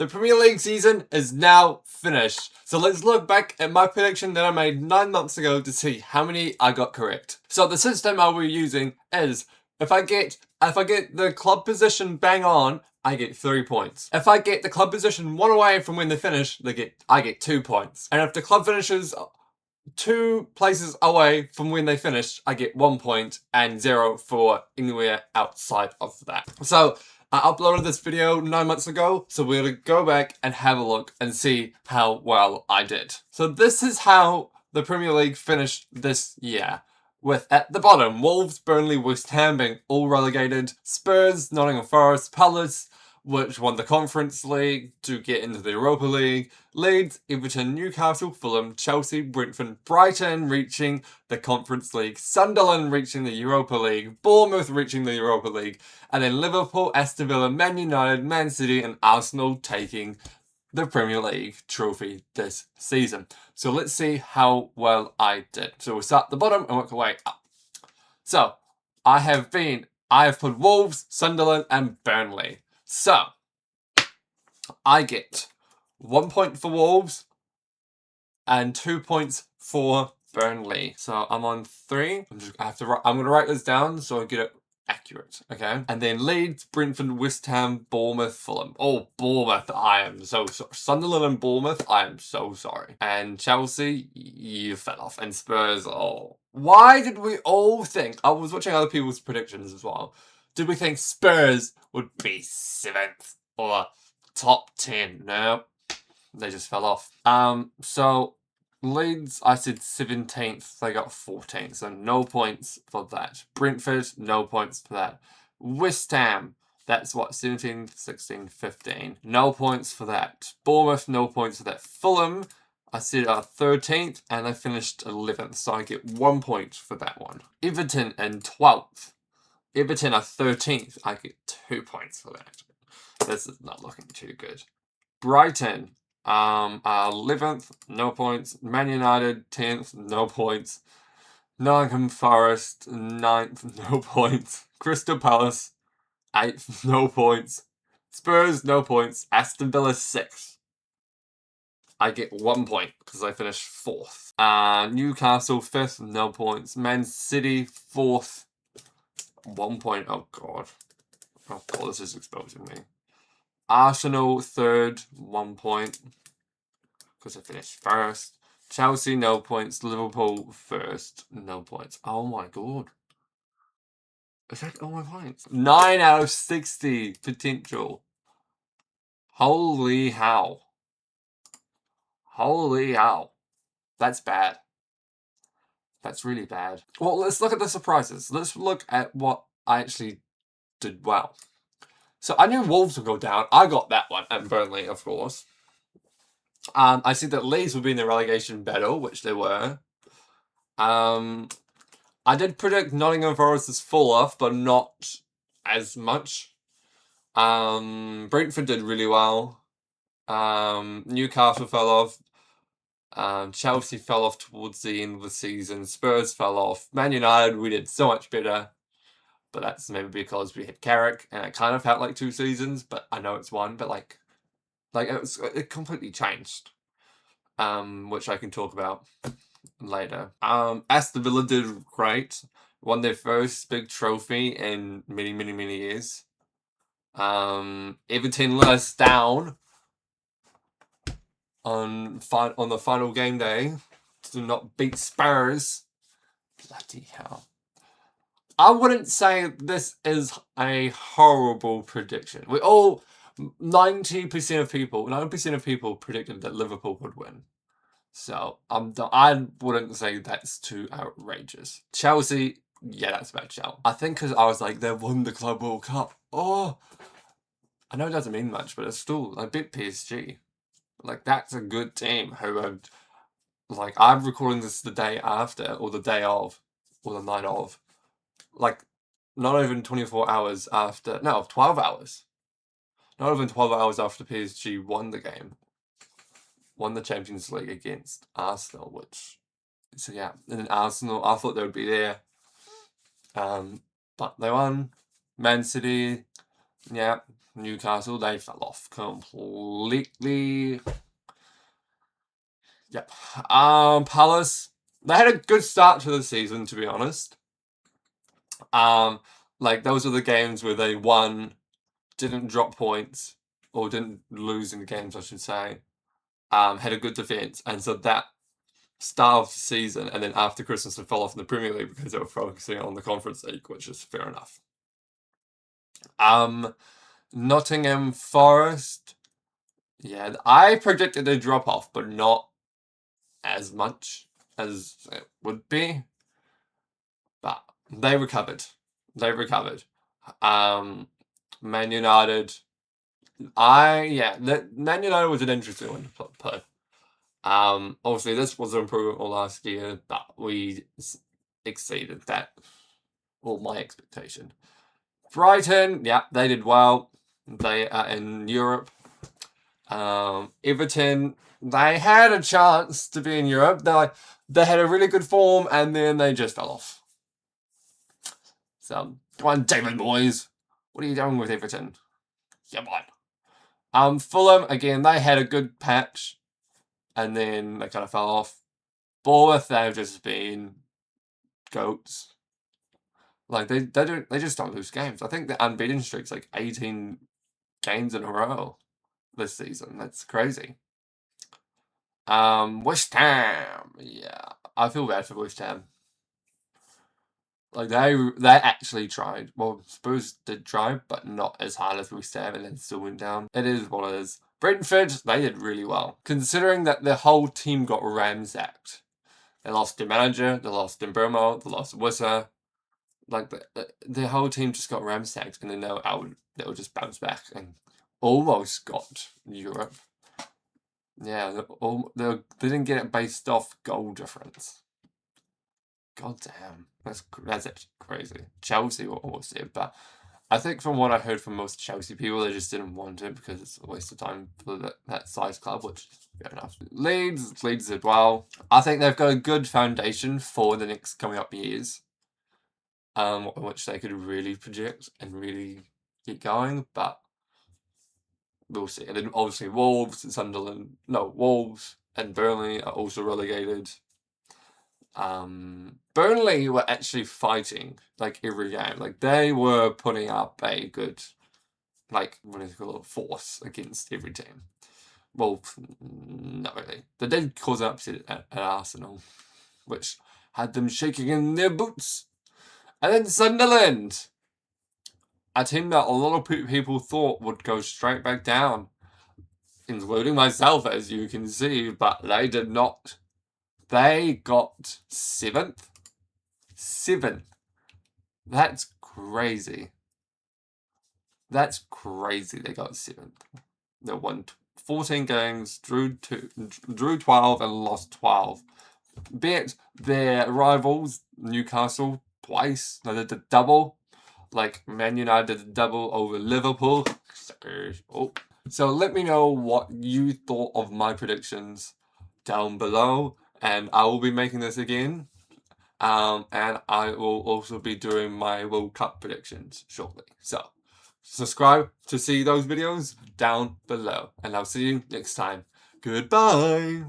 The Premier League season is now finished. So let's look back at my prediction that I made 9 months ago to see how many I got correct. So the system I will be using is if I get the club position bang on, I get 3 points. If I get the club position 1 away from when they finish, I get 2 points. And if the club finishes 2 places away from when they finish, I get 1 point and 0 for anywhere outside of that. So I uploaded this video 9 months ago, so we're gonna go back and have a look and see how well I did. So this is how the Premier League finished this year. With, at the bottom, Wolves, Burnley, West Ham being all relegated, Spurs, Nottingham Forest, Palace, which won the Conference League to get into the Europa League, Leeds, Everton, Newcastle, Fulham, Chelsea, Brentford, Brighton reaching the Conference League, Sunderland reaching the Europa League, Bournemouth reaching the Europa League, and then Liverpool, Aston Villa, Man United, Man City and Arsenal taking the Premier League trophy this season. So let's see how well I did. So we'll start at the bottom and work our way up. So I have put Wolves, Sunderland and Burnley. So I get 1 point for Wolves and 2 points for Burnley. So I'm on 3. I'm gonna write this down so I get it accurate, okay? And then Leeds, Brentford, West Ham, Bournemouth, Fulham. Oh, Bournemouth, I am so sorry. Sunderland and Bournemouth, I am so sorry. And Chelsea, you fell off. And Spurs, oh. Why did we all think, I was watching other people's predictions as well, did we think Spurs would be 7th or top 10? No, they just fell off. So Leeds, I said 17th, they got 14th, so no points for that. Brentford, no points for that. West Ham, that's what, 17, 16, 15. No points for that. Bournemouth, no points for that. Fulham, I said 13th, and they finished 11th, so I get 1 point for that one. Everton in 12th. Everton are 13th, I get 2 points for that. This is not looking too good. Brighton, 11th, no points. Man United, 10th, no points. Nottingham Forest, 9th, no points. Crystal Palace, 8th, no points. Spurs, no points. Aston Villa, 6th. I get 1 point because I finished 4th. Newcastle, 5th, no points. Man City, 4th. 1 point. Oh god. Oh god, this is exposing me. Arsenal, 3rd, 1 point. Because I finished 1st. Chelsea, no points. Liverpool, 1st, no points. Oh my god. Is that all my points? 9 out of 60 potential. Holy hell. Holy hell. That's bad. That's really bad. Well, let's look at the surprises. Let's look at what I actually did well. So I knew Wolves would go down. I got that one. And Burnley, of course. I said that Leeds would be in the relegation battle, which they were. I did predict Nottingham Forest as fall off, but not as much. Brentford did really well. Newcastle fell off. Chelsea fell off towards the end of the season. Spurs fell off. Man United, we did so much better. But that's maybe because we had Carrick, and it kind of felt like 2 seasons, but I know it's 1, but like it completely changed. Which I can talk about later. Aston Villa did great. Won their first big trophy in many, many, many years. Everton let us down on the final game day to not beat Spurs. Bloody hell. I wouldn't say this is a horrible prediction. 90% of people predicted that Liverpool would win. So I wouldn't say that's too outrageous. Chelsea, yeah, that's about Chelsea. I think because I was like, they won the Club World Cup. Oh, I know it doesn't mean much, but it's still, I beat PSG. Like, that's a good team who had, like, I'm recording this the day after, or the day of, or the night of. Like, not even 24 hours after, no, 12 hours. Not even 12 hours after PSG won the game. Won the Champions League against Arsenal, which, so yeah, and then Arsenal, I thought they would be there. But they won. Man City, yeah, Newcastle, they fell off completely. Yep. Palace, they had a good start to the season, to be honest. Like those are the games where they won, didn't drop points, or didn't lose in the games, I should say. Had a good defense, and so that start of the season, and then after Christmas, they fell off in the Premier League because they were focusing on the Conference League, which is fair enough. Nottingham Forest, yeah, I predicted a drop off, but not as much as it would be. But they recovered. Man United. Man United was an interesting one to play. Obviously this was an improvement last year, but we exceeded that, or my expectation. Brighton, yeah, they did well. They are in Europe. Everton, they had a chance to be in Europe. They had a really good form, and then they just fell off. So, come on, David Moyes. What are you doing with Everton? Come on. Fulham, again, they had a good patch, and then they kind of fell off. Bournemouth, they've just been goats. Like, they just don't lose games. I think the unbeaten streak's like 18 games in a row this season. That's crazy. West Ham. Yeah, I feel bad for West Ham. Like they actually tried. Well, Spurs did try, but not as hard as West Ham, and then still went down. It is what it is. Brentford, they did really well, considering that the whole team got ransacked. They lost their manager, they lost Mbeumo, they lost Wissa. Like the whole team just got ransacked, and then they'll just bounce back and almost got Europe. Yeah, they didn't get it based off goal difference. God damn, that's actually crazy. Chelsea were almost there, but I think from what I heard from most Chelsea people, they just didn't want it because it's a waste of time for that size club, which is fair enough. Leeds did well. I think they've got a good foundation for the next coming up years, which they could really project and really get going, but we'll see. And then obviously Wolves and Burnley are also relegated. Burnley were actually fighting like every game. Like they were putting up a good, like, what do you call it, force against every team. Well, not really. They did cause an upset at Arsenal, which had them shaking in their boots. And then Sunderland, a team that a lot of people thought would go straight back down, including myself, as you can see, but they did not. They got 7th. 7th. That's crazy. That's crazy. They got 7th. They won 14 games, drew 12, and lost 12. Bet their rivals, Newcastle, twice. They did the double. Like Man United did the double over Liverpool. So let me know what you thought of my predictions down below. And I will be making this again. And I will also be doing my World Cup predictions shortly. So, subscribe to see those videos down below. And I'll see you next time. Goodbye!